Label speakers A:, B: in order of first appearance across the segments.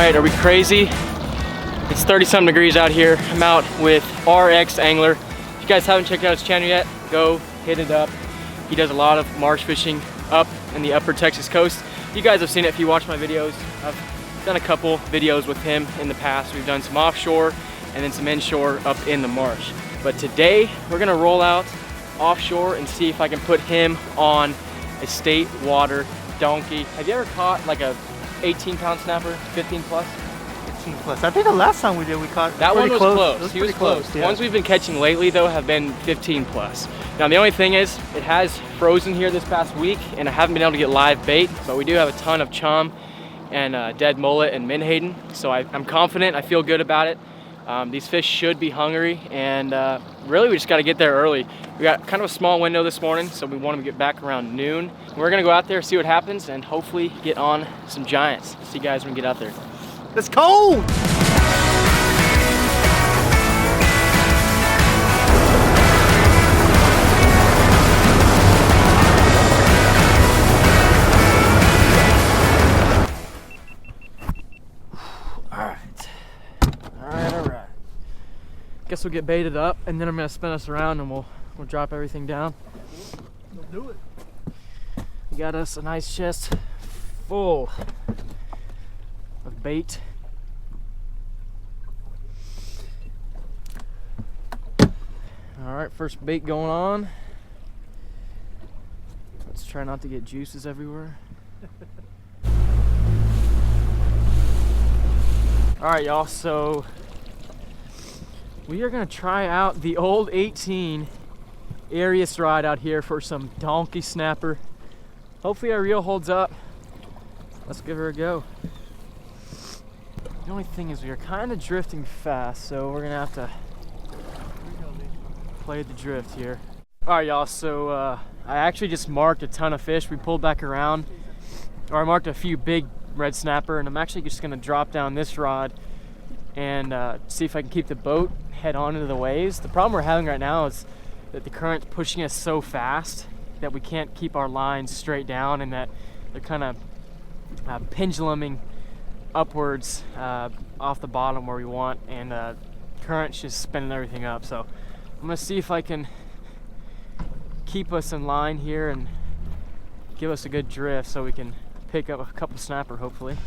A: right, are we crazy? It's 30-something degrees out here. I'm out with RX Angler. If you guys haven't checked out his channel yet, go hit it up. He does a lot of marsh fishing up in the upper Texas coast. You guys have seen it if you watch my videos. I've done a couple videos with him in the past. We've done some offshore and then some inshore up in the marsh. But today, we're gonna roll out offshore and see if I can put him on a state water donkey. Have you ever caught like a 18-pound snapper, 15 plus?
B: 15 plus. I think the last time we did, we caught
A: that one was close.
B: Was
A: he was close.
B: Yeah.
A: The ones we've been catching lately though have been 15 plus. Now the only thing is, it has frozen here this past week and I haven't been able to get live bait, but we do have a ton of chum and dead mullet and menhaden. So I'm confident, I feel good about it. These fish should be hungry, and really we just got to get there early. We got kind of a small window this morning, so we want to get back around noon. We're gonna go out there, see what happens, and hopefully get on some giants. See you guys when we get out there.
B: It's cold!
A: Guess we'll get baited up and then I'm gonna spin us around and we'll drop everything down.
B: We'll do it.
A: We got us a nice chest full of bait. All right, first bait going on. Let's try not to get juices everywhere. All right, y'all, so we are gonna try out the old 18 Arius rod out here for some donkey snapper. Hopefully our reel holds up. Let's give her a go. The only thing is we are kind of drifting fast, so we're gonna have to play the drift here. All right, y'all, so I actually just marked a ton of fish. We pulled back around, or I marked a few big red snapper, and I'm actually just gonna drop down this rod and see if I can keep the boat head on into the waves. The problem we're having right now is that the current's pushing us so fast that we can't keep our lines straight down, and that they're kind of penduluming upwards off the bottom where we want, and current's just spinning everything up. So I'm gonna see if I can keep us in line here and give us a good drift so we can pick up a couple snapper hopefully.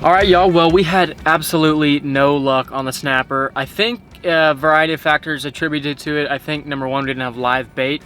A: All right, y'all, well, we had absolutely no luck on the snapper. I think a variety of factors attributed to it. I think number one, we didn't have live bait,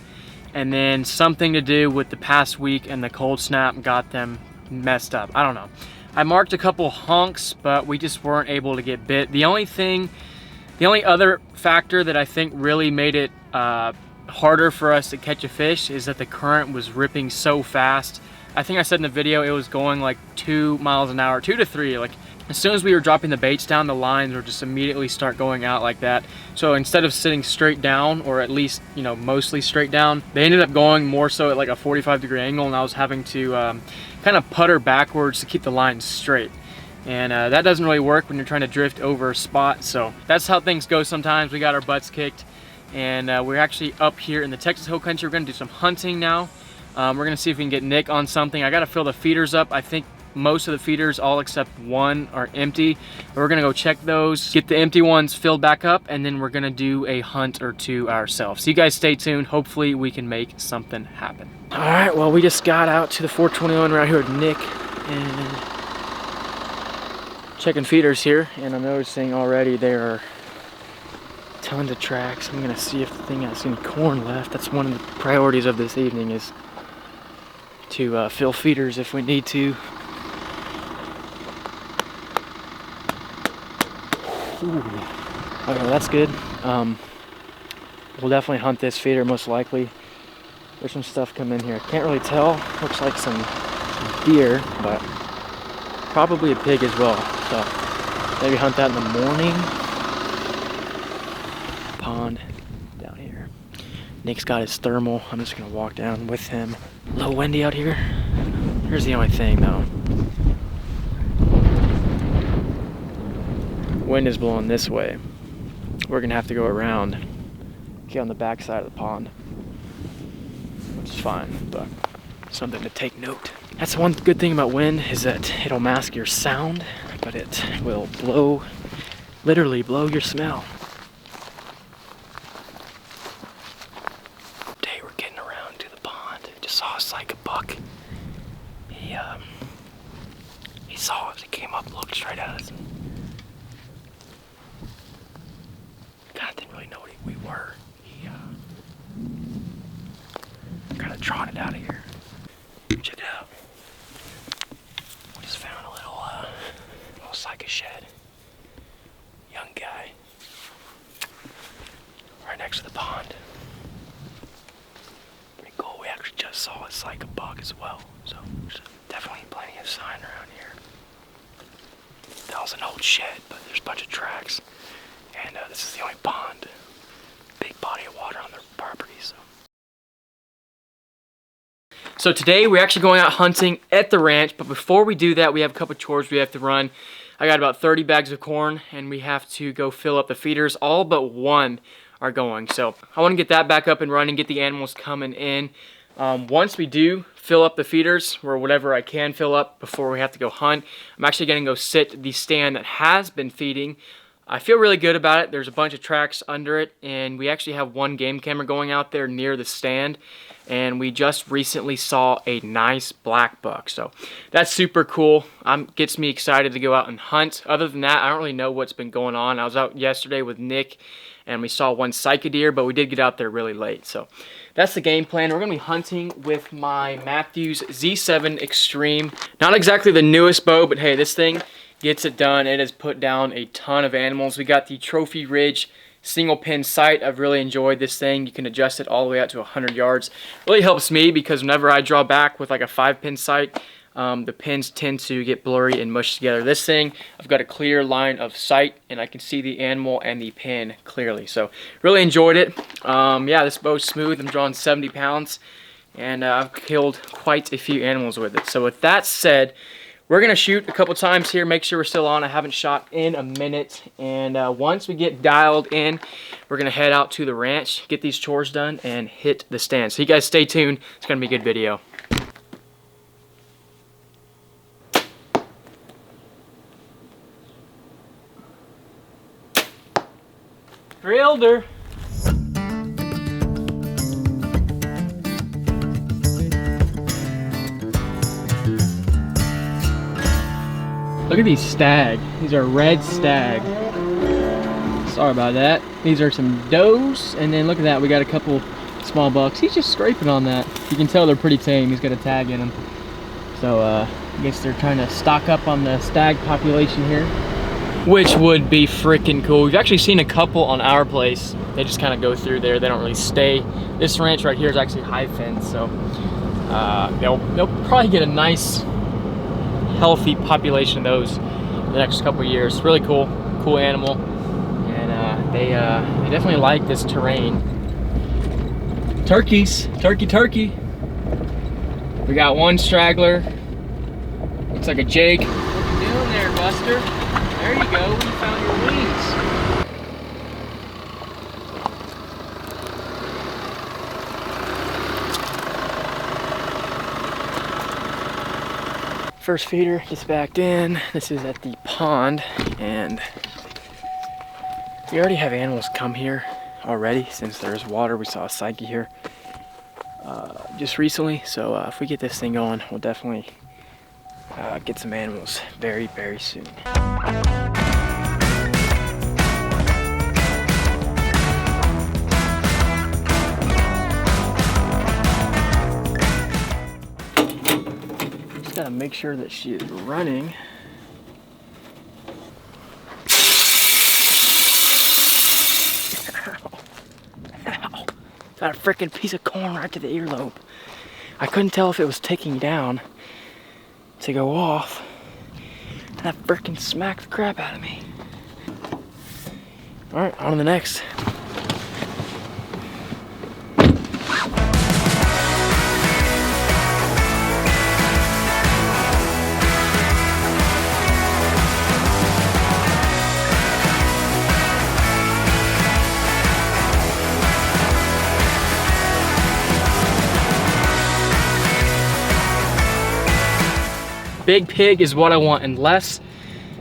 A: and then something to do with the past week and the cold snap got them messed up. I don't know. I marked a couple honks, but we just weren't able to get bit. The only other factor that I think really made it harder for us to catch a fish is that the current was ripping so fast. I think I said in the video it was going like 2 miles an hour, 2 to 3. Like as soon as we were dropping the baits down, the lines would just immediately start going out like that. So instead of sitting straight down, or at least, you know, mostly straight down, they ended up going more so at like a 45-degree angle, and I was having to kind of putter backwards to keep the lines straight. And that doesn't really work when you're trying to drift over a spot. So that's how things go sometimes. We got our butts kicked, and we're actually up here in the Texas Hill Country. We're gonna do some hunting now. We're gonna see if we can get Nick on something. I gotta fill the feeders up. I think most of the feeders, all except one, are empty. We're gonna go check those, get the empty ones filled back up, and then we're gonna do a hunt or two ourselves. So you guys stay tuned. Hopefully we can make something happen. All right, well, we just got out to the 421 right here with Nick and checking feeders here, and I'm noticing already there are tons of tracks. I'm gonna see if the thing has any corn left. That's one of the priorities of this evening, is to fill feeders if we need to. Ooh. Okay, that's good. We'll definitely hunt this feeder most likely. There's some stuff coming in here. I can't really tell. Looks like some deer, but probably a pig as well. So maybe hunt that in the morning. Pond down here. Nick's got his thermal. I'm just gonna walk down with him. A little windy out here. Here's the only thing though. Wind is blowing this way. We're gonna have to go around, get on the back side of the pond. which is fine, but something to take note. That's one good thing about wind, is that it'll mask your sound, but it will literally blow your smell. Today we're getting around to the pond. Just saw a psychic buck. He saw us, he came up, looked straight at us. Kinda didn't really know what we were. He kinda trotted out of here. Check it out. We just found a little psychic shed. Young guy. Right next to the pond. Pretty cool. We actually just saw a psychic buck as well. So there's definitely plenty of sign around here. That was an old shed, but there's a bunch of tracks. And this is the only pond. Big body of water on their property, So today we're actually going out hunting at the ranch, but before we do that, we have a couple chores we have to run. I got about 30 bags of corn, and we have to go fill up the feeders. All but one are going, so I want to get that back up and running, get the animals coming in. Once we do fill up the feeders, or whatever I can fill up before we have to go hunt, I'm actually going to go sit the stand that has been feeding. I feel really good about it. There's a bunch of tracks under it, and we actually have one game camera going out there near the stand, and we just recently saw a nice black buck, so that's super cool. Gets me excited to go out and hunt. Other than that, I don't really know what's been going on. I was out yesterday with Nick, and we saw one cyca deer, but we did get out there really late, so that's the game plan. We're gonna be hunting with my Matthews Z7 Extreme. Not exactly the newest bow, but hey, this thing gets it done. It has put down a ton of animals. We got the Trophy Ridge single pin sight. I've really enjoyed this thing. You can adjust it all the way out to 100 yards. Really helps me because whenever I draw back with like a 5-pin sight, the pins tend to get blurry and mushed together. This thing, I've got a clear line of sight and I can see the animal and the pin clearly. So really enjoyed it. Yeah, this bow's smooth. I'm drawing 70 pounds and I've killed quite a few animals with it. So with that said, we're gonna shoot a couple times here, make sure we're still on. I haven't shot in a minute, and once we get dialed in, we're gonna head out to the ranch, get these chores done, and hit the stand. So you guys stay tuned, it's gonna be a good video. Drilled her. Look at these stag. These are red stag. Sorry about that. These are some does, and then look at that. We got a couple small bucks. He's just scraping on that. You can tell they're pretty tame. He's got a tag in them. So I guess they're trying to stock up on the stag population here, which would be freaking cool. We've actually seen a couple on our place. They just kind of go through there. They don't really stay. This ranch right here is actually high fence, so they'll probably get a nice healthy population of those in the next couple of years. Really cool animal, and they definitely like this terrain. Turkeys, turkey. We got one straggler. Looks like a Jake. What you doing there, Buster? There you go. We found your wings. First feeder gets backed in. This is at the pond, and we already have animals come here already since there's water. We saw a psyche here just recently, so if we get this thing going, we'll definitely get some animals very, very soon. Gotta make sure that she is running. Ow. Got a freaking piece of corn right to the earlobe. I couldn't tell if it was ticking down to go off, and that freaking smacked the crap out of me. All right, on to the next. Big pig is what I want, unless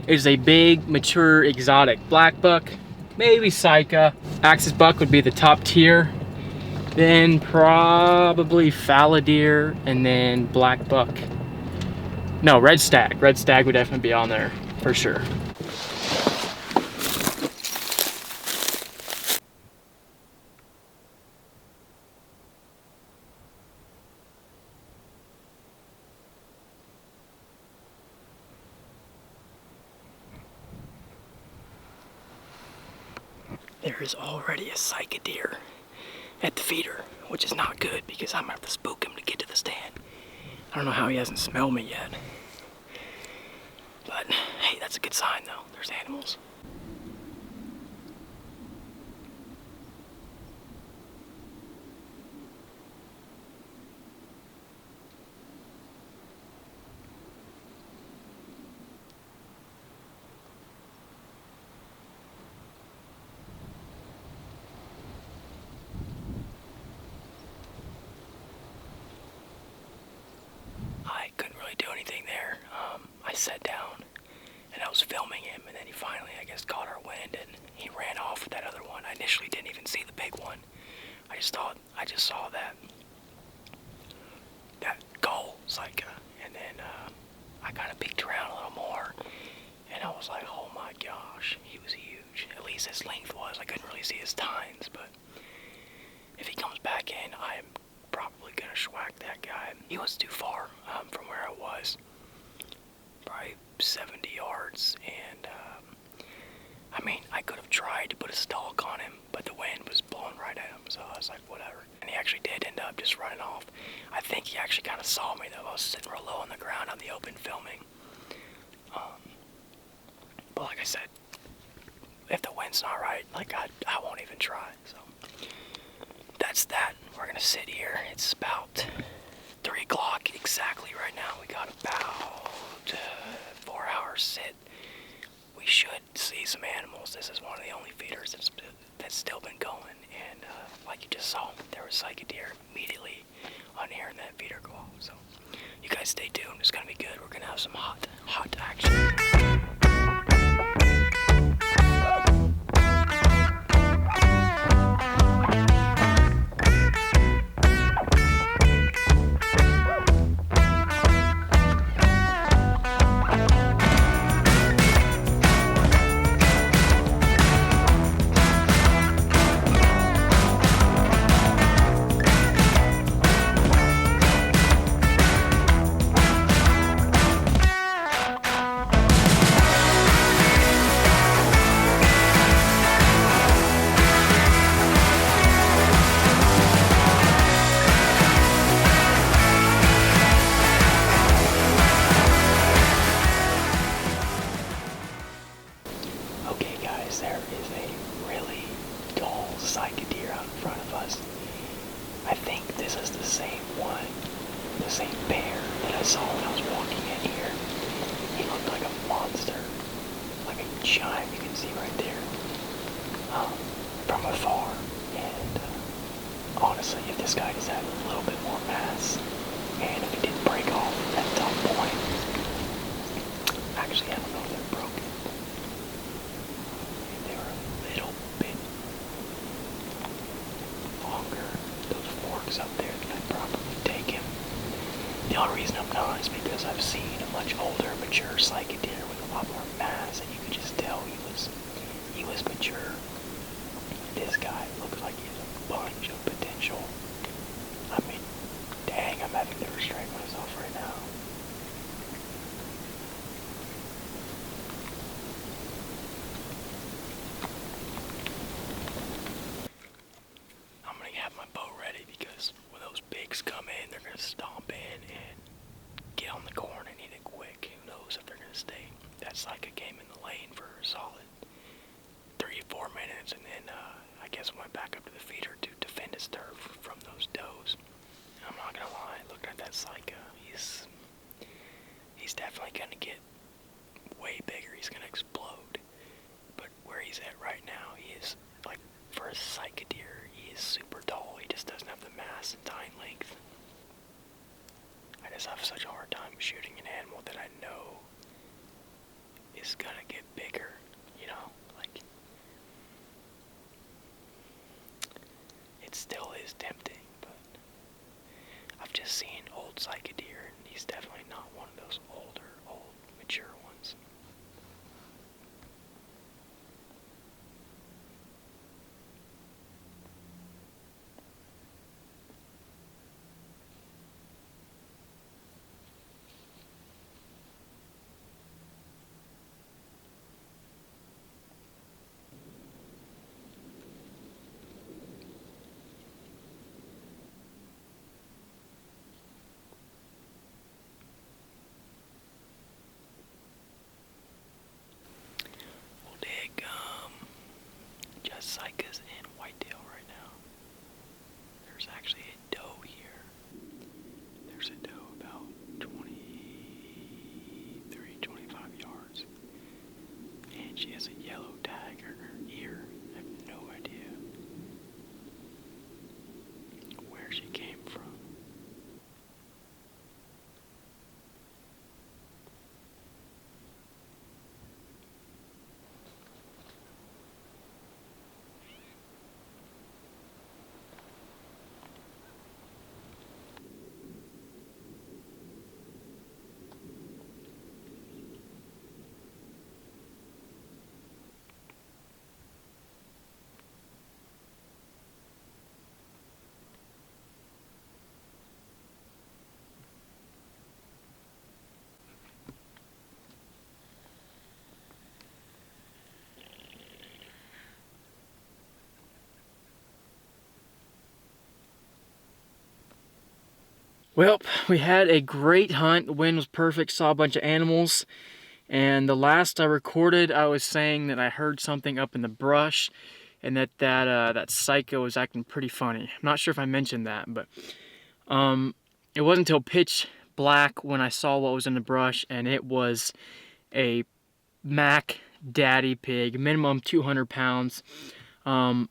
A: it's a big, mature, exotic black buck, maybe Sika. Axis buck would be the top tier. Then probably fallow deer, and then black buck. No, red stag. Red stag would definitely be on there for sure. There is already a Sika deer at the feeder, which is not good because I'm gonna have to spook him to get to the stand. I don't know how he hasn't smelled me yet. But hey, that's a good sign though. There's animals. I couldn't really do anything there. I sat down and I was filming him, and then he finally, I guess, caught our wind and he ran off with that other one. I initially didn't even see the big one. I just saw that gull Sika, and then I kind of peeked around a little more, and I was like, oh my gosh, he was huge. At least his length was. I couldn't really see his tines, but if he comes back in, I'm probably gonna schwack that guy. He was too far from where I was, probably 70 yards, and I mean, I could have tried to put a stalk on him, but the wind was blowing right at him, so I was like, whatever. And he actually did end up just running off. I think he actually kind of saw me though. I was sitting real low on the ground on the open filming. But like I said, if the wind's not right, like I won't even try. So that's that. We're gonna sit here. It's about 3 o'clock exactly right now. We got about 4 hours sit. We should see some animals. This is one of the only feeders that's still been going, and like you just saw, there was Sika deer immediately on here in that feeder go off. So you guys stay tuned. It's gonna be good. We're gonna have some hot action. Okay guys, there is a really tall Sika deer out in front of us. I think this is the same one, the same bear that I saw when I was walking in here. He looked like a monster, like a giant, you can see right there, from afar. And honestly, if this guy just had a little bit more mass, and if he didn't break off at the top point, actually I don't know if they're broken. They were a little bit longer, those forks up there, then I'd probably take him. The only reason I'm not is because I've seen a much older, mature Sika deer with a lot more mass, and you could just tell he was mature. This guy looks like he has a bunch of potential. I mean, dang, I'm having to restrain myself right now. I'm gonna have my bow ready because when those pigs come in, they're gonna stomp in and get on the corn and eat it quick. Who knows if they're gonna stay. That Sika came in the lane for a solid 3 or 4 minutes, and then I guess went back up to the feeder to defend his turf from those does. I'm not gonna lie, looking at that Sika, he's definitely gonna get way bigger. He's gonna explode. But where he's at right now, he is, like, for a Sika deer, he is super tall. He just doesn't have the mass and tine length. I just have such a hard time shooting an animal that I know is gonna get bigger, you know, like, it still is tempting, but I've just seen old cyca deer, and he's definitely not one of those old mature ones. We'll dig just cycas and whitetail right now. There's actually a doe here. There's a doe about 23, 25 yards. And she has a yellow tag on her ear. I have no idea where she came from. Well, we had a great hunt. The wind was perfect, saw a bunch of animals. And the last I recorded, I was saying that I heard something up in the brush and that cyca was acting pretty funny. I'm not sure if I mentioned that, but it wasn't until pitch black when I saw what was in the brush, and it was a Mac daddy pig, minimum 200 pounds. I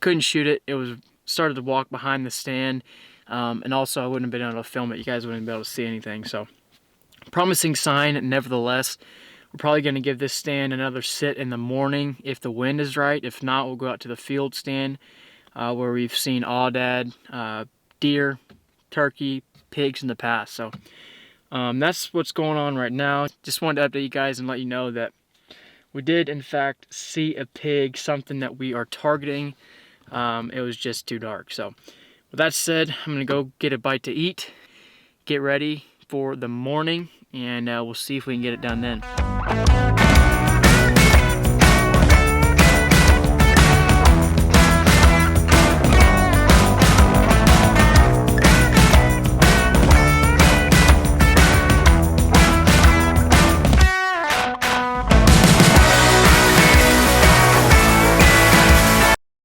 A: couldn't shoot it. It was started to walk behind the stand. And also I wouldn't have been able to film it. You guys wouldn't be able to see anything. So promising sign nevertheless. We're probably going to give this stand another sit in the morning if the wind is right. If not, we'll go out to the field stand where we've seen aoudad, deer, turkey, pigs in the past. So that's what's going on right now. Just wanted to update you guys and let you know that we did in fact see a pig, something that we are targeting. It was just too dark. So with that said, I'm gonna go get a bite to eat, get ready for the morning, and we'll see if we can get it done then.